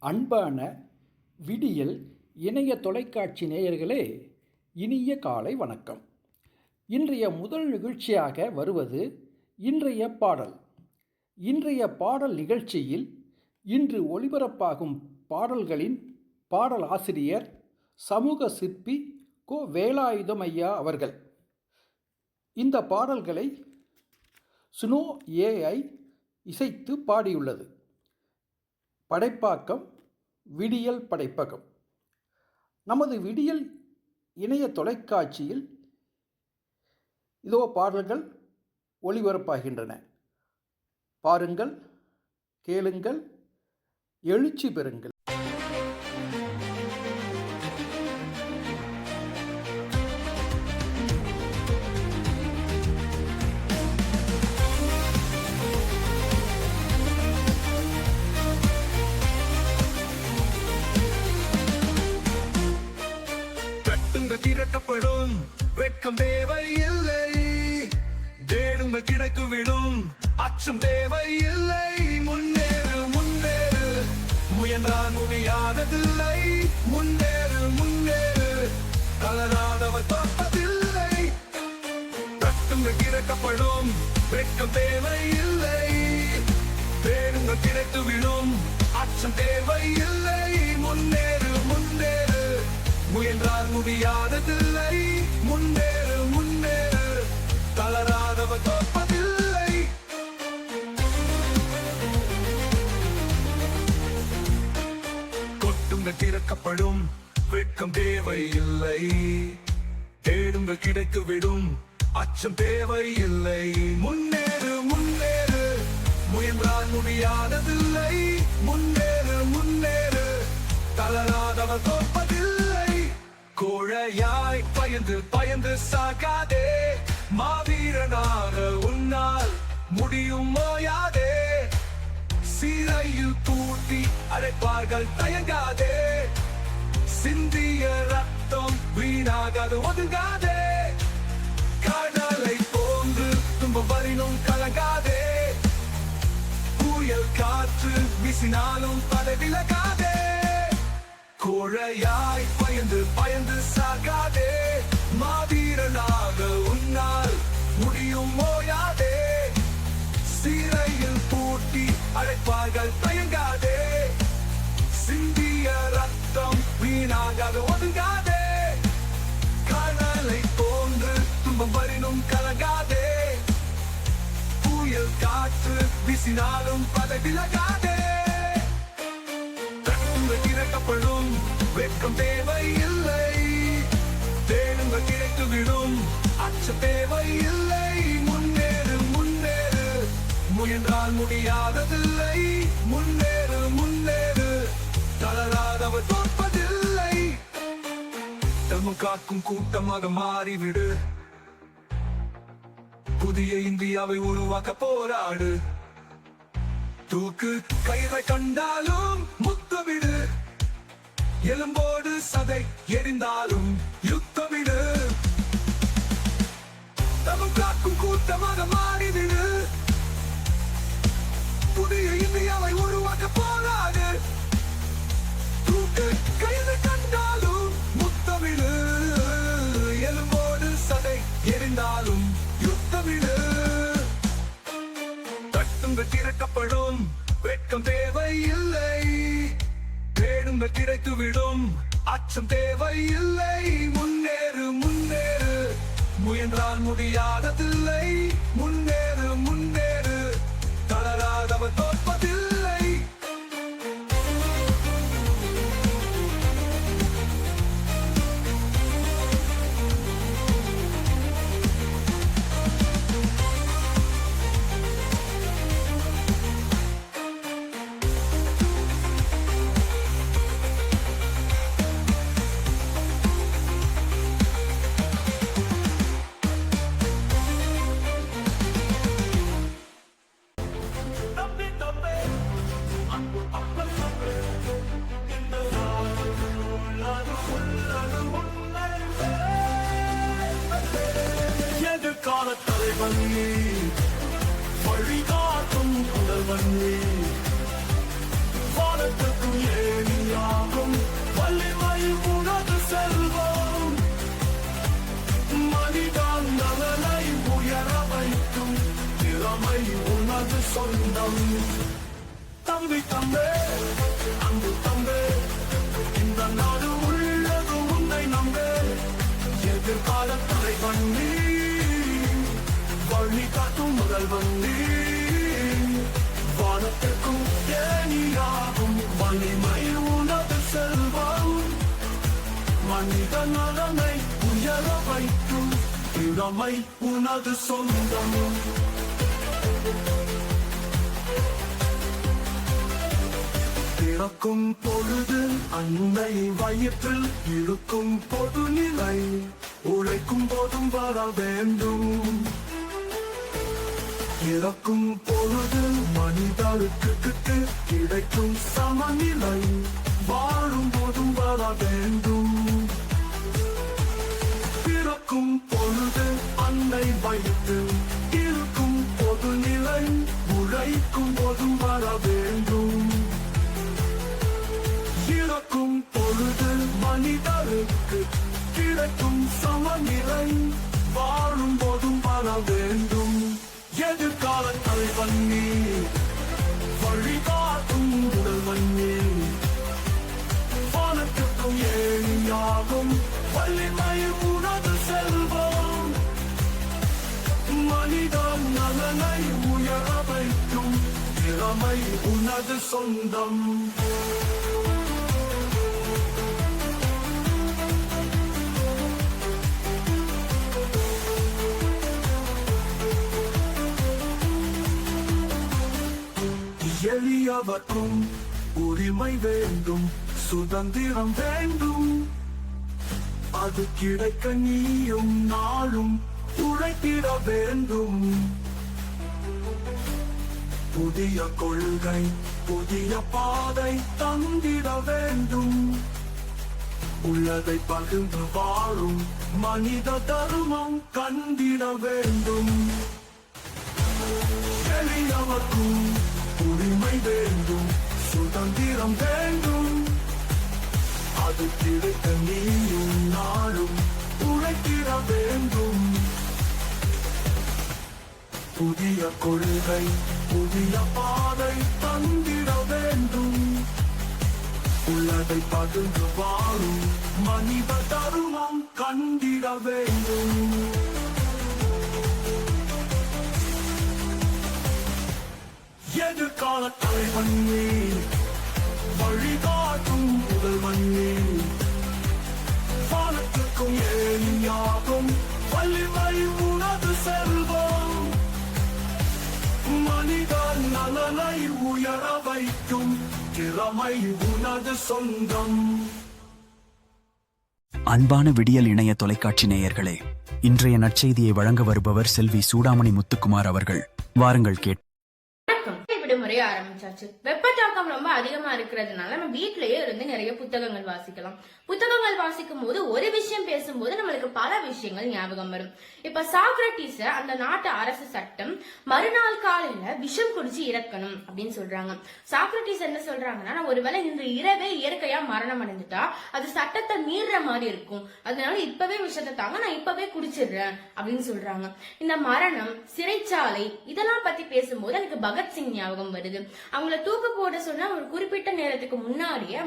அன்பான விடியல் இணைய தொலைக்காட்சி நேயர்களே, இனிய காலை வணக்கம். இன்றைய முதல் நிகழ்ச்சியாக வருவது இன்றைய பாடல். இன்றைய பாடல் நிகழ்ச்சியில் இன்று ஒளிபரப்பாகும் பாடல்களின் பாடல் ஆசிரியர் சமூக சிற்பி கோ. வேலாயுதம் ஐயா அவர்கள். இந்த பாடல்களை சுனோ AI இசைத்து பாடியுள்ளது. படைப்பாக்கம் விடியல் படைப்பகம். நமது விடியல் இணைய தொலைக்காட்சியில் இதோ பாடல்கள் ஒளிபரப்பாகின்றன. பாருங்கள், கேளுங்கள், எழுச்சி பெறுங்கள். திரட்டப்படும் வெட்கம் தேவையில்லை, தேடுங்க கிடைத்துவிடும் அச்சம் தேவையில்லை. முன்னேறு முன்னேறு, முயன்றால் முடியாததில்லை. முன்னேறு முன்னேறு, தளராதவர் தோற்பதில்லை. தட்டுங்க திரட்டப்படும் வெட்கம் தேவையில்லை, தேடுங்க கிடைத்துவிடும் அச்சம் தேவையில்லை. முன்னேறு முன்னேறு, முயன்றால் முடியாததில்லை. முன்னேறு முன்னேறு, தளராதவர் தோற்பதில்லை. கொட்டுங்க திறக்கப்படும் வெட்கம் தேவையில்லை, தேடுங்க கிடைத்துவிடும் அச்சம் தேவையில்லை. முன்னேறு முன்னேறு, முயன்றால் முடியாததில்லை. முன்னேறு முன்னேறு, தளராதவர் தோற்பதில்லை. கோழையாய் பயந்து பயந்து சாகாதே, மாவீரனாக உன்னால் முடியும் ஓயாதே. சீரையில் பூட்டி அழைப்பார்கள் தயங்காதே, சிந்திய ரத்தம் வீணாகாது ஒதுங்காதே. கடலை போன்று துன்பம் வரினும் கலங்காதே, புயல் காற்று வீசினாலும் படை விலகாதே. கோழையாய் பயந்து பயந்து சாகாதே, மாவீரனாக உன்னால் முடியும் ஓயாதே. சீரையில் பூட்டி அழைப்பார்கள் தயங்காதே, சிந்திய ரத்தம் வீணாகாது ஒதுங்காதே. கடலை போன்று துன்பம் வரினும் கலங்காதே, புயல் காற்று வீசினாலும் படை விலகாதே. திறக்கப்படும் வெட்கம் தேவையில்லை, தேடுங்க கிடைத்துவிடும் அச்சம் தேவையில்லை. முன்னேறு முன்னேறு, முயன்றால் முடியாததில்லை. முன்னேறு முன்னேறு, தளராதவர் தோற்பதில்லை. தர்மம் காக்கும் கூட்டமாக மாறிவிடு, புதிய இந்தியாவை உருவாக்க போராடு. தூக்கு கயிறை கண்டாலும் முத்தமிடு, எலும்போடு சதை எரிந்தாலும் யுத்தமிடு. தமிழ் காக்கும் கூட்டமாக மாறிவிடு, புதிய இந்தியாவை உருவாக்க போராடு. தூக்கு கயிறை கண்டாலும் முத்தமிடு, எலும்போடு சதை எரிந்தாலும் யுத்தமிடு. தட்டுங்க திறக்கப்படும் வெட்கம் தேவையில்லை, தேடுங்க கிடைத்துவிடும் அச்சம் தேவையில்லை. முன்னேறு முன்னேறு, முயன்றால் முடியாததில்லை. முன்னேறு முன்னேறு, தளராதவர் தோற்பதில்லை. எதிர்கால தலைவன் நீ, வழிகாட்டும் புதல்வன் நீ, வானத்துக்கும் சொந்தம். தம்பி தம்பே, அன்பு தம்பே, இந்த நாடு உள்ளது உன்னை நம்பே. எதிர்கால தலைவன் நீ, வழி காட்டும் முதல்வன் நீ. வானத்திற்கும் ஏணியாகும் வலிமை உனது செல்வம். மனித நலனை உயர வைக்கும் திறமை உனது சொந்தம். பிறக்கும் பொழுது அன்னை வயிற்றில் இருக்கும் பொதுநிலை உழைக்கும் போதும் வர வேண்டும். இறக்கும் பொழுது மனிதருக்கு கிடைக்கும் சமநிலை வாழும் போதும் வர வேண்டும். பிறக்கும் பொழுது அன்னை வயிற்றில் இருக்கும் பொதுநிலை உழைக்கும் போதும் வர வேண்டும். இறக்கும் பொழுது மனிதருக்கு கிடைக்கும் சமநிலை வாழும் போதும் வர வேண்டும். எதிர்கால தலைவன் நீ, வழிகாட்டும் முதல்வன் நீ. வானத்திற்கும் ஏணியாகும் வலிமை உனது செல்வம். மனித நலனை உயர வைக்கும் திறமை உனது சொந்தம். எளியவர்க்கும் உரிமை வேண்டும், சுதந்திரம் வேண்டும். அது கிடைக்க நீயும் நாளும் உழைத்திட வேண்டும். புதிய கொள்கை புதிய பாதை தந்திட வேண்டும். உள்ளதை பகிர்ந்து வாழும் மனித தர்மம் கண்டிட வேண்டும். எளியவர்க்கும் உரிமை வேண்டும், சுதந்திரம் வேண்டும். அது கிடைக்க நீயும் நாளும் உழைத்திட வேண்டும். புதிய கொள்கை புதிய பாதை தந்திட வேண்டும். உள்ளதை பகிர்ந்து வாழும் மனித தர்மம் கண்டிட வேண்டும். எதிர்கால தலைவன் நீ, வழிகாட்டும் முதல்வன் நீ. வானத்திற்கும் ஏணியாகும் வலிமை உனது செல்வம். மனித நலனை உயர வைக்கும் திறமை உனது சொந்தம். அன்பான விடியல் இணைய தொலைக்காட்சி நேயர்களே, இன்றைய நற்செய்தியை வழங்க வருபவர் செல்வி சூடாமணி முத்துக்குமார் அவர்கள். வாருங்கள் கேட். விடுமுறை ஆரம்பிச்சாச்சு. வெப்பத்தாக்கம் ரொம்ப அதிகமா இருக்கிறதுனால நம்ம வீட்லயே இருந்து நிறைய புத்தகங்கள் வாசிக்கலாம். புத்தகங்கள் வாசிக்கும் போது ஒரு விஷயம் பேசும்போது நம்மளுக்கு பல விஷயங்கள் ஞாபகம் வரும். இப்ப சாக்ரட்டிஸ அந்த நாட்டு அரசு சட்டம் மறுநாள் காலையில விஷம் குடிச்சு இறக்கணும் அப்படின்னு சொல்றாங்க. சாக்ரட்டிஸ் என்ன சொல்றாங்கன்னா, நான் ஒருவேளை இன்று இரவே இயற்கையா மரணம் அடைஞ்சிட்டா அது சட்டத்தை மீறுற மாதிரி இருக்கும், அதனால இப்பவே விஷத்தை தாங்க, நான் இப்பவே குடிச்சிடுறேன் அப்படின்னு சொல்றாங்க. இந்த மரணம், சிறைச்சாலை இதெல்லாம் பத்தி பேசும்போது எனக்கு பகத்சிங் ஞாபகம் வருது. அவங்கள தூக்கு போட சொன்னா ஒரு குறிப்பிட்ட நேரத்துக்கு முன்னாடியே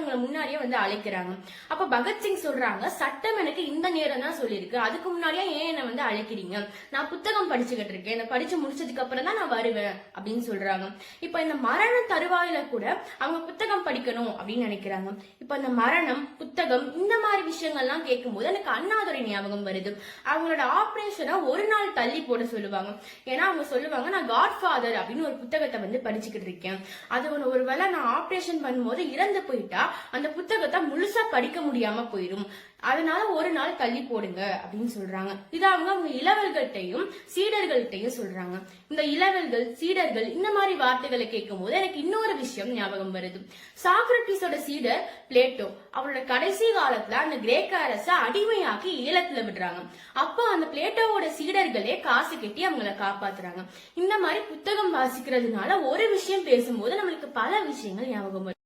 வந்து அழைக்கிறாங்க. அப்ப பகத்சிங் சொல்றாங்க, சட்டம் எனக்கு இந்த நேரம் தான் சொல்லியிருக்கு, அதுக்கு முன்னாடியே ஏன் என்ன வந்து அழைக்கிறீங்க, நான் புத்தகம் படிச்சுக்கிட்டு இருக்கேன், இதை படிச்சு முடிச்சதுக்கு அப்புறம் தான் நான் வருவேன் அப்படின்னு சொல்றாங்க. இப்ப இந்த மரண தருவாயில கூட அவங்க புத்தகம் படிக்கணும் அப்படின்னு நினைக்கிறாங்க. இப்ப இந்த மரணம், புத்தகம் இந்த மாதிரி விஷயங்கள்லாம் கேட்கும் போது எனக்கு அண்ணாதுரை ஞாபகம் வருது. அவங்களோட ஆபரேஷனை ஒரு நாள் தள்ளி போட சொல்லுவாங்க. ஏன்னா அவங்க சொல்லுவாங்க, நான் காட்ஃபாதர் அப்படின்னு ஒரு புத்தகத்தை வந்து படிச்சுக்கிட்டு இருக்கேன், அது ஒருவேளை நான் ஆபரேஷன் பண்ணும்போது இறந்து போயிட்டா அந்த புத்தகத்தை முழுசா படிக்க முடியாம போயிடும், அதனால ஒரு நாள் தள்ளி போடுங்க அப்படின்னு சொல்றாங்க. இது அவங்க இளவல்கள்கிட்டையும் சீடர்கள்ட்டையும் சொல்றாங்க. இந்த இளவல்கள், சீடர்கள் இந்த மாதிரி வார்த்தைகளை கேட்கும் போது எனக்கு இன்னொரு விஷயம் ஞாபகம் வருது. சாக்ரட்டிஸோட சீடர் பிளேட்டோ அவரோட கடைசி காலத்துல அந்த கிரேக்க அரச அடிமையாக்கி ஈழத்துல விடுறாங்க. அப்போ அந்த பிளேட்டோவோட சீடர்களே காசு கட்டி அவங்கள காப்பாத்துறாங்க. இந்த மாதிரி புத்தகம் வாசிக்கிறதுனால ஒரு விஷயம் பேசும்போது நம்மளுக்கு பல விஷயங்கள் ஞாபகம் வரும்.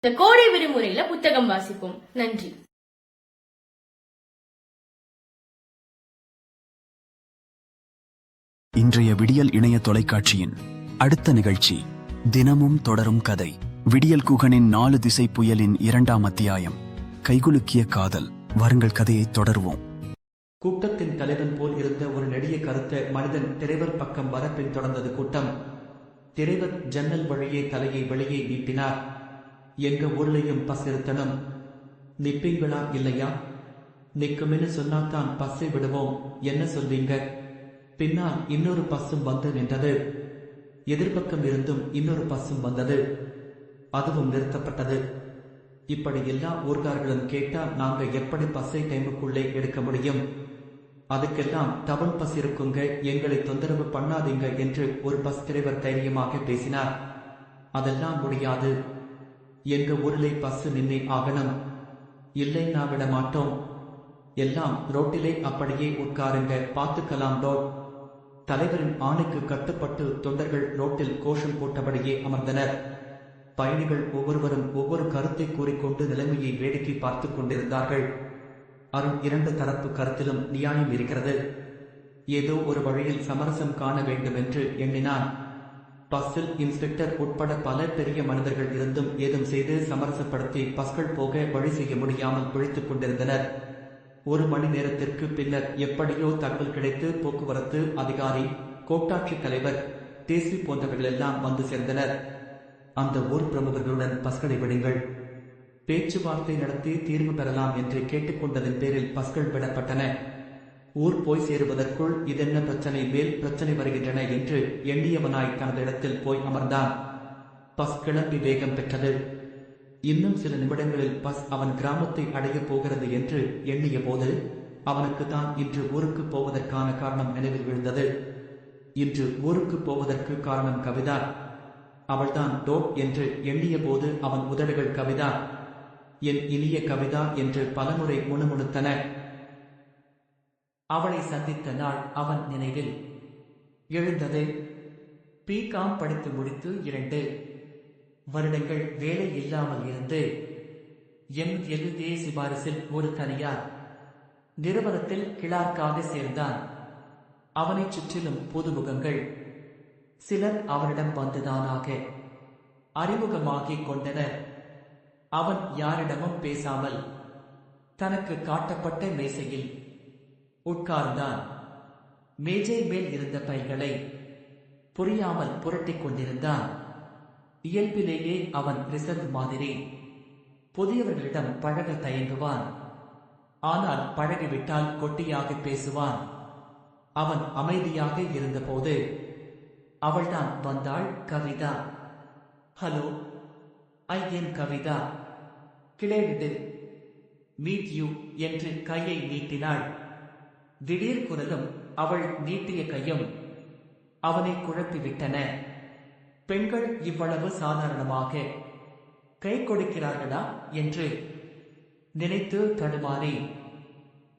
இந்த கோடை விடுமுறையில புத்தகம் வாசிப்போம். நன்றி. இன்றைய விடியல் இணைய தொலைக்காட்சியின் அடுத்த நிகழ்ச்சி தினமும் தொடரும் கதை. விடியல் குகனின் 4 திசை புயலின் 2ஆம் அத்தியாயம், கைகுலுக்கிய காதல். வாருங்கள் கதையை தொடர்வோம். கூட்டத்தின் தலைவன் போல் இருந்த ஒரு நெடிய கருத்த மனிதன் திரைவர் பக்கம் வர பின்தொடர்ந்தது கூட்டம். திரைவர் ஜன்னல் வழியே தலையை வெளியே நீட்டினார். எங்க ஊர்லயும் பஸ் நிறுத்தணும், நிப்பீங்களா இல்லையா? நிக்குமென்னு சொன்னாத்தான் பஸ்ஸை விடுவோம், என்ன சொல்வீங்க? பின்னால் இன்னொரு பஸ்ஸும் வந்து நின்றது. எதிர்பக்கம் இருந்தும் இன்னொரு பஸ்ஸும் வந்தது, அதுவும் நிறுத்தப்பட்டது. இப்படி எல்லா ஊர்கார்களும் கேட்டா நாங்க எப்படி பஸ்ஸை டைமுக்குள்ளே எடுக்க முடியும்? அதுக்கெல்லாம் டபுள் பஸ் இருக்குங்க, எங்களை தொந்தரவு பண்ணாதீங்க என்று ஒரு பஸ் டிரைவர் தைரியமாக பேசினார். அதெல்லாம் முடியாது, எங்க ஊரிலே பஸ் நின்னே ஆகணும், இல்லைன்னா விட மாட்டோம், எல்லாம் ரோட்டிலே அப்படியே உட்காருங்க, பார்த்துக்கலாம் ரோட். தலைவரின் ஆணைக்கு கட்டுப்பட்டு தொண்டர்கள் ரோட்டில் கோஷம் போட்டபடியே அமர்ந்தனர். பயணிகள் ஒவ்வொருவரும் ஒவ்வொரு கருத்தை கூறிக்கொண்டு நிலைமையை வேடிக்கை பார்த்துக் கொண்டிருந்தார்கள். அருண் 2 தரப்பு கருத்திலும் நியாயம் இருக்கிறது, ஏதோ ஒரு வழியில் சமரசம் காண வேண்டும் என்று எண்ணினான். பஸ்ஸில் இன்ஸ்பெக்டர் உட்பட பல பெரிய மனிதர்கள் இருந்தும் ஏதும் செய்து சமரசப்படுத்தி பஸ்கள் போக வழி செய்ய முடியாமல் பிழைத்துக் கொண்டிருந்தனர். 1 மணி நேரத்திற்கு பின்னர் எப்படியோ தகவல் கிடைத்து போக்குவரத்து அதிகாரி, கோட்டாட்சி தலைவர், தேசி போன்றவர்களெல்லாம் வந்து சேர்ந்தனர். அந்த ஊர் பிரமுகர்களுடன் பஸ்களை விடுங்கள், பேச்சுவார்த்தை நடத்தி தீர்வு பெறலாம் என்று கேட்டுக்கொண்டதன் பேரில் பஸ்கள் விடப்பட்டன. ஊர் போய் சேருவதற்குள் இதென்ன பிரச்சனை மேல் பிரச்சனை வருகின்றன என்று எண்ணியவனாய் தனது இடத்தில் போய் அமர்ந்தான். பஸ் கிளம்பி வேகம் பெற்றது. இன்னும் சில நிமிடங்களில் பஸ் அவன் கிராமத்தை அடையப் போகிறது என்று எண்ணிய போது அவனுக்கு தான் இன்று ஊருக்கு போவதற்கான காரணம் நினைவில் விழுந்தது. இன்று ஊருக்கு போவதற்கு காரணம் கவிதா. அவள்தான் டோட் என்று எண்ணிய போது அவன் உதடுகள் கவிதா, என் இனிய கவிதா என்று பலமுறை முணுமுணுத்தன. அவளை சந்தித்த நாள் அவன் நினைவில் எழுந்தது. பிகாம் படித்து முடித்து 2 வருடங்கள் வேலை இல்லாமல் இருந்து MLA சிபாரிசில் ஒரு தனியார் நிறுவனத்தில் கிளார்க்காக சேர்ந்தான். அவனைச் சுற்றிலும் புதுமுகங்கள் சிலர் அவனிடம் வந்துதானாக அறிமுகமாகிக் கொண்டனர். அவன் யாரிடமும் பேசாமல் தனக்கு காட்டப்பட்ட மேசையில் உட்கார்ந்தான். மேஜை மேல் இருந்த பைகளை புரியாமல் புரட்டிக் கொண்டிருந்தான். இயல்பிலேயே அவன் ரிசர்வ் மாதிரி, புதியவர்களிடம் பழக தயங்குவான். ஆனால் பழகிவிட்டால் கொட்டியாக பேசுவான். அவன் அமைதியாக இருந்தபோது அவள்தான் வந்தாள். Kavitha. Hello, I am Kavitha, glad meet you என்று கையை நீட்டினாள். திடீர் குரலும் அவள் நீட்டிய கையும் அவனை குழப்பிவிட்டன. பெண்கள் இவ்வளவு சாதாரணமாக கை கொடுக்கிறார்களா என்று நினைத்து தடுமாறி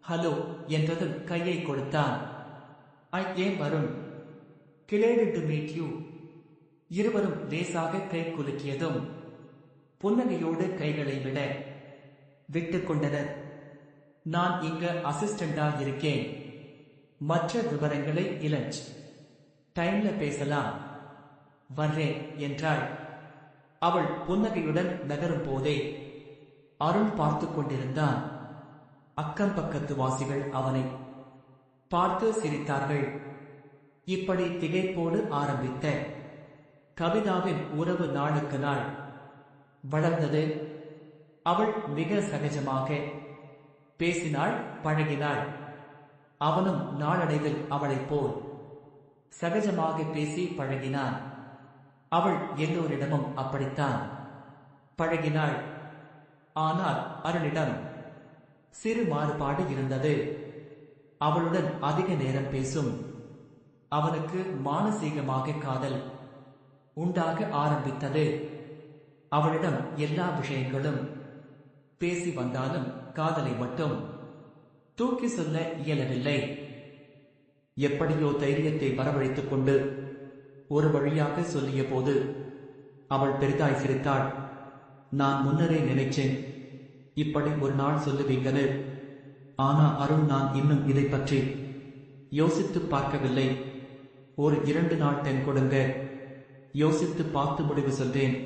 ஹலோ என்றதும் கையை கொடுத்தான். ஐ ஏம் வருண், கிளேடு டு மீட் யூ. இருவரும் லேசாக கை குலுக்கியதும் புன்னகையோடு கைகளை விட விட்டுக் கொண்டனர். நான் இங்க அசிஸ்டண்டா இருக்கேன், மற்ற விவரங்களை இலஞ்ச் டைம்ல பேசலாம், வர்றேன் என்றாள். அவள் புன்னகையுடன் நகரும் போதே அருண் பார்த்து கொண்டிருந்தான். அக்கம் பக்கத்து வாசிகள் அவனை பார்த்து சிரித்தார்கள். இப்படி திகைப்போடு ஆரம்பித்த கவிதாவின் உறவு நாளுக்கு நாள் வளர்ந்தது. அவள் மிக சகஜமாக பேசினாள், பழகினாள். அவனும் நாளடைவில் அவளைப் போல் சகஜமாக பேசி பழகினான். அவள் எல்லோரிடமும் அப்படித்தான் பழகினாள். ஆனால் அருணிடம் சிறு மாறுபாடு இருந்தது. அவளுடன் அதிக நேரம் பேசும் அவனுக்கு மானசீகமாக காதல் உண்டாக ஆரம்பித்தது. அவளிடம் எல்லா விஷயங்களும் பேசி வந்தாலும் காதலை மட்டும் தூக்கி சொல்ல இயலவில்லை. எப்படியோ தைரியத்தை வரவழைத்துக் கொண்டு ஒரு வழியாக சொல்லிய போது அவள் பெரிதாய் சிரித்தாள். நான் முன்னரே நினைச்சேன் இப்படி ஒரு நாள் சொல்லுவீங்கன்னு. ஆனா அருண், நான் இன்னும் இதை பற்றி யோசித்து பார்க்கவில்லை. ஒரு 2 நாள் டைம் கொடுங்க, யோசித்து பார்த்து முடிவு சொல்வேன்.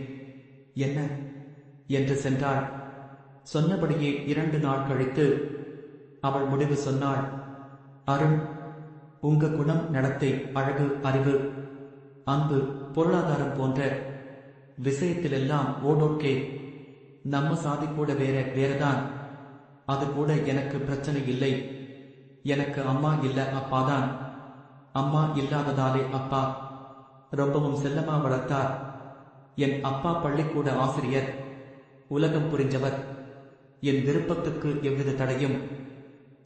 என்ன என்று சென்றாள். சொன்னபடியே 2 நாள் கழித்து அவள் முடிவு சொன்னாள். அருண், உங்க குணம், நடத்தை, அழகு, அறிவு, அன்பு, பொருளாதாரம் போன்ற விஷயத்திலெல்லாம் ஓடோக்கே. நம்ம சாதி கூட வேறதான். அது கூட எனக்கு பிரச்சனை இல்லை. எனக்கு அம்மா இல்ல, அப்பாதான். அம்மா இல்லாததாலே அப்பா ரொம்பவும் செல்லமா வளர்த்தார். என் அப்பா பள்ளிக்கூட ஆசிரியர், உலகம் புரிஞ்சவர். என் விருப்பத்துக்கு எவ்வித தடையும்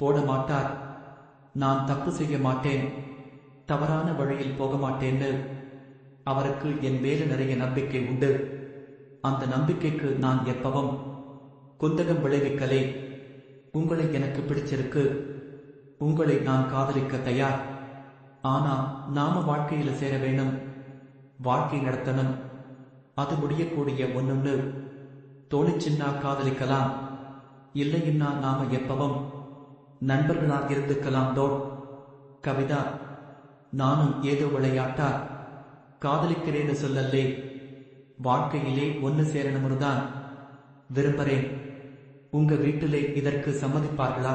போட மாட்டார். நான் தப்பு செய்ய மாட்டேன், தவறான வழியில் போக மாட்டேன்னு அவருக்கு என் மேல நிறைய நம்பிக்கை உண்டு. அந்த நம்பிக்கைக்கு நான் எப்பவும் குந்தகம் விளைவிக்கலே. உங்களை எனக்கு பிடிச்சிருக்கு, உங்களை நான் காதலிக்க தயார். ஆனா நாம வாழ்க்கையில சேர வேணும், வாழ்க்கை நடத்தணும். அது முடியக்கூடிய ஒண்ணுன்னு தோணிச்சின்னா காதலிக்கலாம், இல்லைன்னா நாம எப்பவும் நண்பர்களா இருந்துக்கலாம். கவிதா, நானும் ஏதோ விளையாட்டா காதலிக்கிறேன்னு சொல்லலே. வாழ்க்கையிலே ஒன்னு சேரணும்னுதான் விரும்புறேன். உங்க வீட்டிலே இதற்கு சம்மதிப்பார்களா?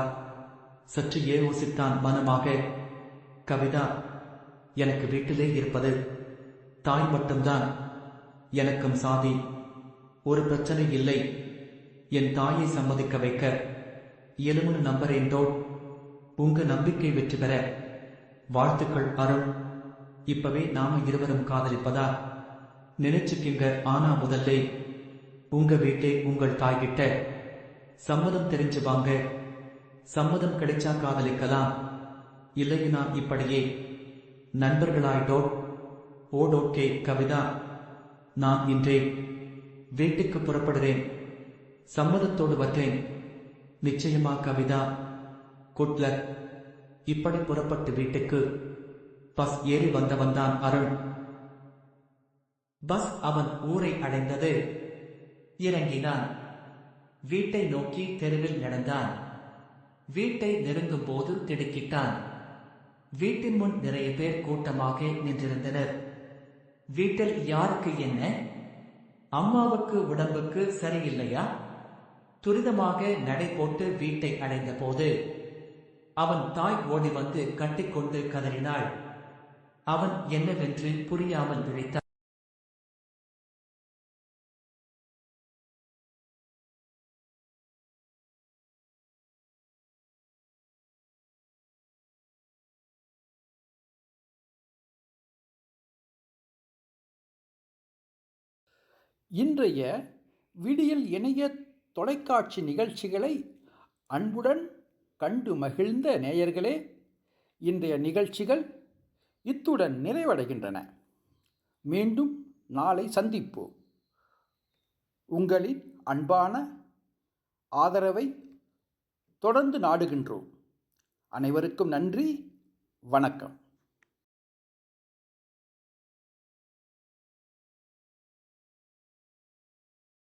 சற்று யோசித்தான் மனமாக. கவிதா, எனக்கு வீட்டிலே இருப்பது தாய் மட்டும்தான். எனக்கும் சாதி ஒரு பிரச்சனை இல்லை. என் தாயை சம்மதிக்க வைக்க இயலும்னு நம்புறேன். உங்க நம்பிக்கை வெற்றி பெற வாழ்த்துக்கள் அருண். இப்பவே நாம இருவரும் காதலிப்பதா நினைச்சுக்கிங்க. ஆனா முதல்ல உங்க வீட்டே உங்கள் தாய்கிட்ட சம்மதம் தெரிஞ்சு வாங்க. சம்மதம் கிடைச்சா காதலிக்கலாம், இல்லைன்னா இப்படியே நண்பர்களாயிட்டோ. ஓடோக்கே கவிதா, நான் இன்றே வீட்டுக்கு புறப்படுறேன். சம்மதத்தோடு வந்தேன். நிச்சயமா கவிதா. குட்லர். இப்படி புறப்பட்டு வீட்டுக்கு பஸ் ஏறி வந்தவன்தான் அருண். பஸ் அவன் ஊரை அடைந்தது. இறங்கினான். வீட்டை நோக்கி தெருவில் நடந்தான். வீட்டை நெருங்கும் போது திடுக்கிட்டான். வீட்டின் முன் நிறைய பேர் கூட்டமாக நின்றிருந்தனர். வீட்டில் யாருக்கு என்ன? அம்மாவுக்கு உடம்புக்கு சரியில்லையா? துரிதமாக நடை போட்டு வீட்டை அடைந்த போது அவன் தாய் ஓடி வந்து கட்டிக்கொண்டு கதறினாள். அவன் என்னவென்று புரியாமல் விழித்தான். இன்றைய விடியல் இணைய தொலைக்காட்சி நிகழ்ச்சிகளை அன்புடன் கண்டு மகிழ்ந்த நேயர்களே, இன்றைய நிகழ்ச்சிகள் இத்துடன் நிறைவடைகின்றன. மீண்டும் நாளை சந்திப்போம். உங்களின் அன்பான ஆதரவை தொடர்ந்து நாடுகின்றோம். அனைவருக்கும் நன்றி. வணக்கம்.